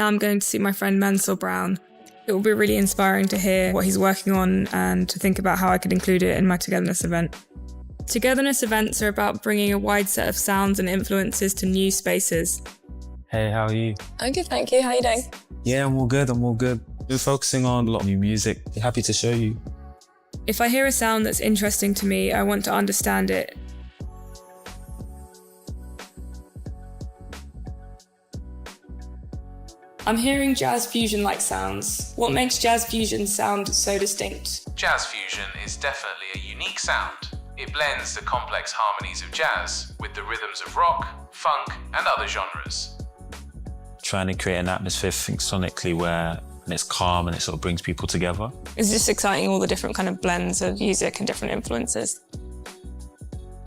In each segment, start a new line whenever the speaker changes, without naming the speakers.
Now I'm going to see my friend Mansell Brown. It will be really inspiring to hear what he's working on and to think about how I could include it in my Togetherness event. Togetherness events are about bringing a wide set of sounds and influences to new spaces.
Hey, how are you?
I'm good, thank you. How are you doing?
Yeah, I'm all good. We're focusing on a lot of new music. Happy to show you.
If I hear a sound that's interesting to me, I want to understand it. I'm hearing jazz fusion-like sounds. What makes jazz fusion sound so distinct?
Jazz fusion is definitely a unique sound. It blends the complex harmonies of jazz with the rhythms of rock, funk, and other genres.
Trying to create an atmosphere, think sonically, where it's calm and it sort of brings people together.
It's just exciting, all the different kind of blends of music and different influences.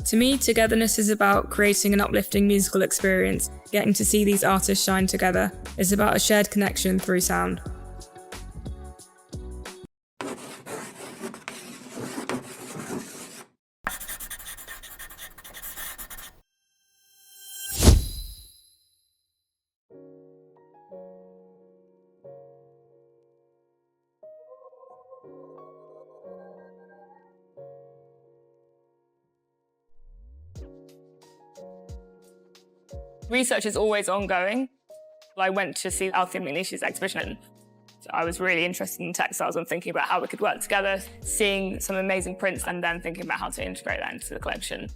To me, Togetherness is about creating an uplifting musical experience. Getting to see these artists shine together is about a shared connection through sound.
Research is always ongoing. I went to see Althea McNeish's exhibition. So I was really interested in textiles and thinking about how we could work together, seeing some amazing prints and then thinking about how to integrate that into the collection.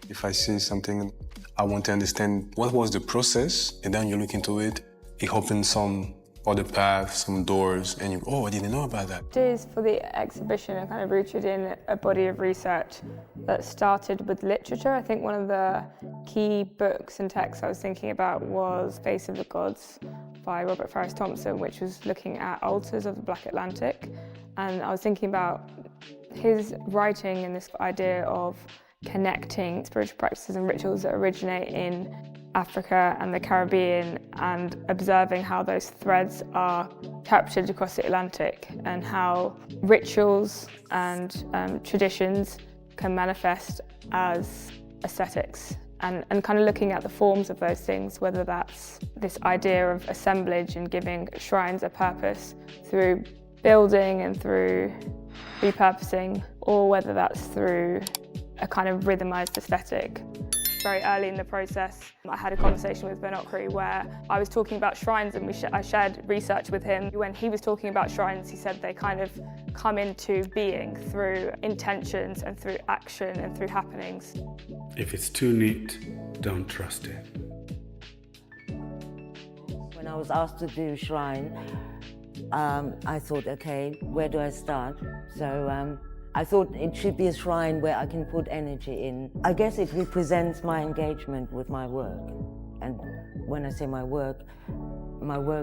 If I see something, I want to understand what was the process, and then you look into it, it opens some other paths, some doors, and you go, oh, I didn't know about that.
Ideas for the exhibition are kind of rooted in a body of research that started with literature. I think one of the key books and texts I was thinking about was Face of the Gods by Robert Farris Thompson, which was looking at altars of the Black Atlantic. And I was thinking about his writing and this idea of connecting spiritual practices and rituals that originate in Africa and the Caribbean and observing how those threads are captured across the Atlantic and how rituals and traditions can manifest as aesthetics and kind of looking at the forms of those things, whether that's this idea of assemblage and giving shrines a purpose through building and through repurposing, or whether that's through a kind of rhythmized aesthetic. Very early in the process, I had a conversation with Ben Okri where I was talking about shrines and I shared research with him. When he was talking about shrines, he said they kind of come into being through intentions and through action and through happenings.
If it's too neat, don't trust it.
When I was asked to do shrine, I thought, okay, where do I start? So I thought it should be a shrine where I can put energy in. I guess it represents my engagement with my work. And when I say my work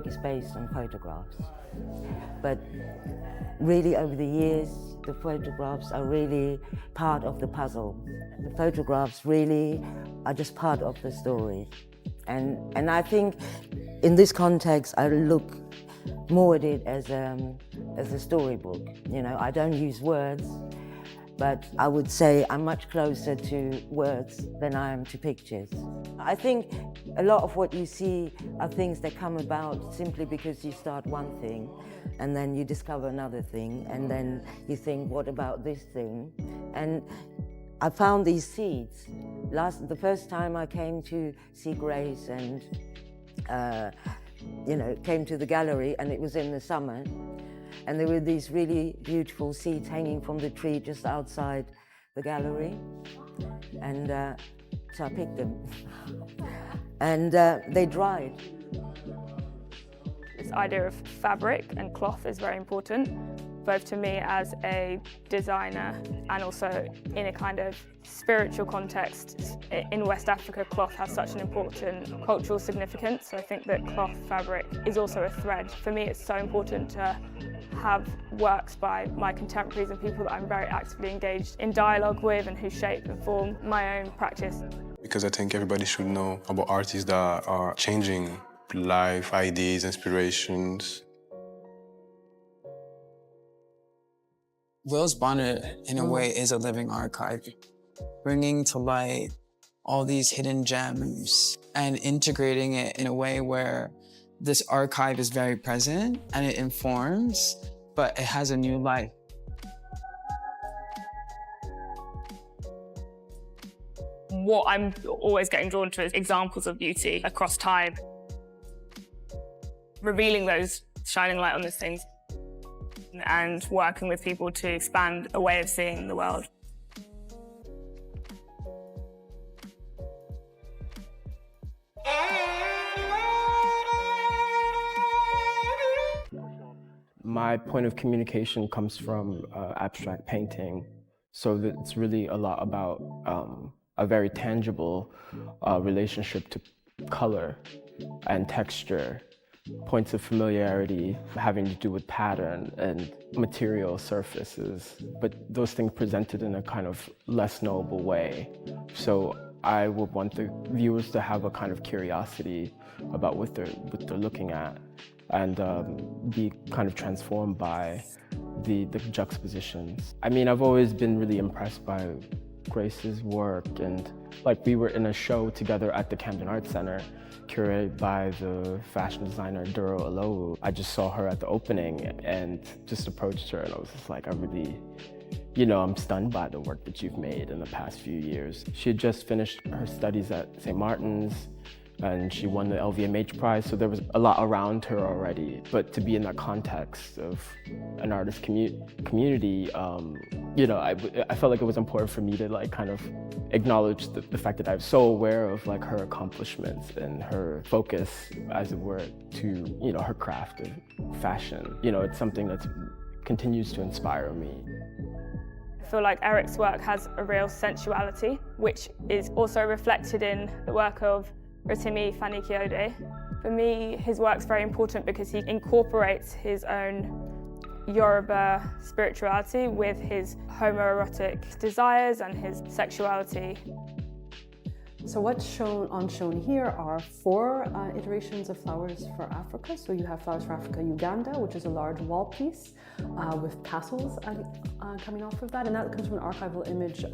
is based on photographs. But really over the years, the photographs are really part of the puzzle. The photographs really are just part of the story. And I think in this context, I look more at it as a storybook. You know, I don't use words, but I would say I'm much closer to words than I am to pictures. I think a lot of what you see are things that come about simply because you start one thing and then you discover another thing and then you think, what about this thing? And I found these seeds. The first time I came to see Grace and came to the gallery, and it was in the summer, and there were these really beautiful seeds hanging from the tree just outside the gallery, and so I picked them, and they dried.
This idea of fabric and cloth is very important, both to me as a designer and also in a kind of spiritual context. In West Africa, cloth has such an important cultural significance. So I think that cloth fabric is also a thread. For me, it's so important to have works by my contemporaries and people that I'm very actively engaged in dialogue with and who shape and form my own practice.
Because I think everybody should know about artists that are changing life, ideas, inspirations.
Will's Bonnet, in a way, is a living archive, bringing to light all these hidden gems and integrating it in a way where this archive is very present and it informs, but it has a new life.
What I'm always getting drawn to is examples of beauty across time. Revealing those, shining light on those things, and working with people to expand a way of seeing the world.
My point of communication comes from abstract painting, so it's really a lot about a very tangible relationship to color and texture, points of familiarity having to do with pattern and material surfaces, but those things presented in a kind of less knowable way. So I would want the viewers to have a kind of curiosity about what they're looking at, and be kind of transformed by the juxtapositions. I mean, I've always been really impressed by Grace's work, and like we were in a show together at the Camden Arts Center, curated by the fashion designer Duro Alowu. I just saw her at the opening and just approached her, and I was just like, I'm stunned by the work that you've made in the past few years. She had just finished her studies at St. Martin's, and she won the LVMH Prize, so there was a lot around her already. But to be in that context of an artist community, I felt like it was important for me to like kind of acknowledge the fact that I'm so aware of like her accomplishments and her focus, as it were, to her craft of fashion. It's something that continues to inspire me.
I feel like Eric's work has a real sensuality, which is also reflected in the work of Rotimi Fani-Kayode. For me, his work's very important because he incorporates his own Yoruba spirituality with his homoerotic desires and his sexuality.
So what's shown here are 4 iterations of Flowers for Africa. So you have Flowers for Africa Uganda, which is a large wall piece with tassels coming off of that. And that comes from an archival image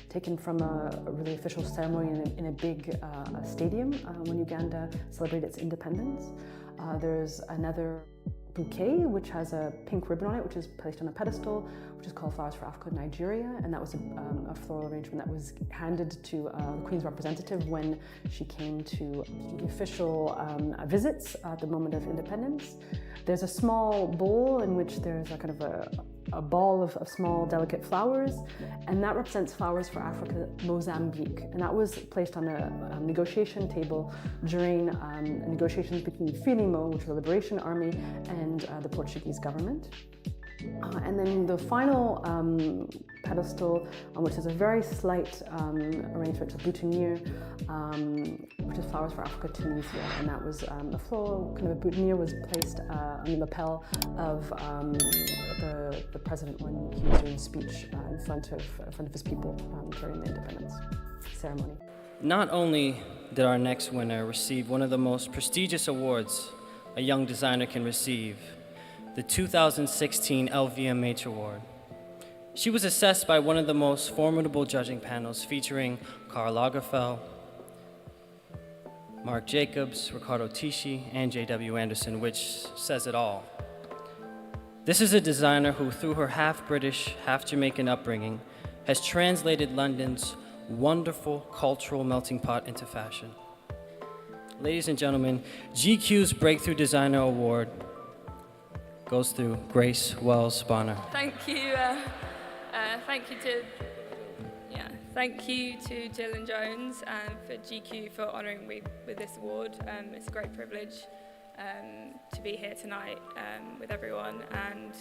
taken from a really official ceremony in a big stadium when Uganda celebrated its independence. There's another bouquet, which has a pink ribbon on it, which is placed on a pedestal, which is called Flowers for Africa Nigeria, and that was a floral arrangement that was handed to the Queen's representative when she came to the official visits at the moment of independence. There's a small bowl in which there's a kind of a ball of small delicate flowers, and that represents Flowers for Africa Mozambique, and that was placed on a negotiation table during negotiations between Frelimo, which is the Liberation Army, and the Portuguese government. And then the final pedestal, which is a very slight arrangement of boutonniere, which is Flowers for Africa Tunisia, and that was a floral kind of a boutonniere was placed on the lapel of the president when he was doing a speech in front of his people during the independence ceremony.
Not only did our next winner receive one of the most prestigious awards a young designer can receive, the 2016 LVMH Award. She was assessed by one of the most formidable judging panels featuring Karl Lagerfeld, Marc Jacobs, Riccardo Tisci, and J.W. Anderson, which says it all. This is a designer who, through her half-British, half-Jamaican upbringing, has translated London's wonderful cultural melting pot into fashion. Ladies and gentlemen, GQ's Breakthrough Designer Award goes through Grace Wells Bonner.
Thank you to Jill and Jones and for GQ for honouring me with this award. It's a great privilege to be here tonight with everyone, and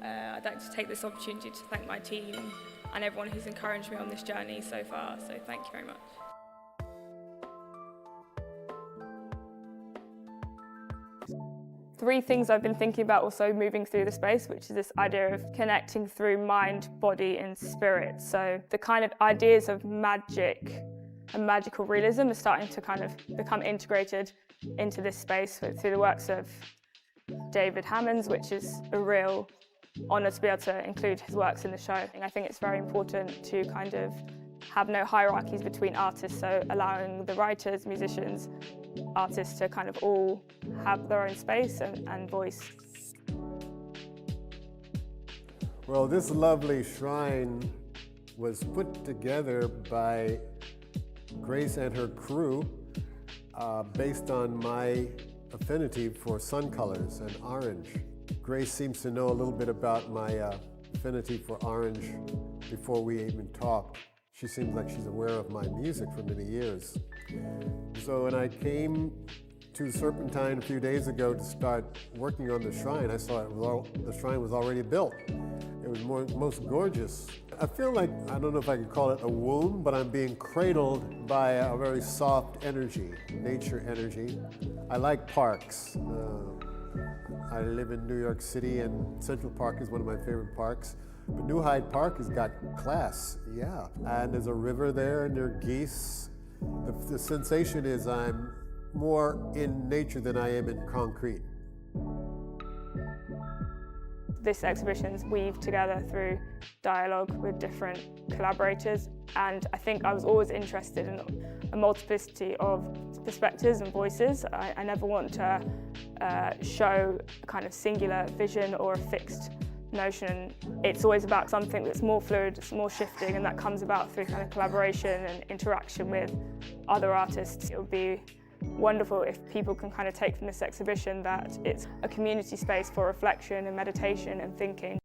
I'd like to take this opportunity to thank my team and everyone who's encouraged me on this journey so far, so thank you very much.
Three things I've been thinking about also moving through the space, which is this idea of connecting through mind, body, and spirit. So the kind of ideas of magic and magical realism are starting to kind of become integrated into this space through the works of David Hammonds, which is a real honour to be able to include his works in the show. I think it's very important to kind of have no hierarchies between artists, so allowing the writers, musicians, artists to kind of all have their own space and voice.
Well, this lovely shrine was put together by Grace and her crew based on my affinity for sun colors and orange. Grace seems to know a little bit about my affinity for orange before we even talked. She seems like she's aware of my music for many years. So when I came to Serpentine a few days ago to start working on the shrine, I saw the shrine was already built. It was most gorgeous. I feel like, I don't know if I could call it a womb, but I'm being cradled by a very soft energy, nature energy. I like parks. I live in New York City, and Central Park is one of my favorite parks. But New Hyde Park has got class, yeah. And there's a river there, and there are geese. The sensation is I'm more in nature than I am in concrete.
This exhibition's weaved together through dialogue with different collaborators, and I think I was always interested in a multiplicity of perspectives and voices. I never want to show a kind of singular vision or a fixed notion. It's always about something that's more fluid, it's more shifting, and that comes about through kind of collaboration and interaction with other artists. It would be wonderful if people can kind of take from this exhibition that it's a community space for reflection and meditation and thinking.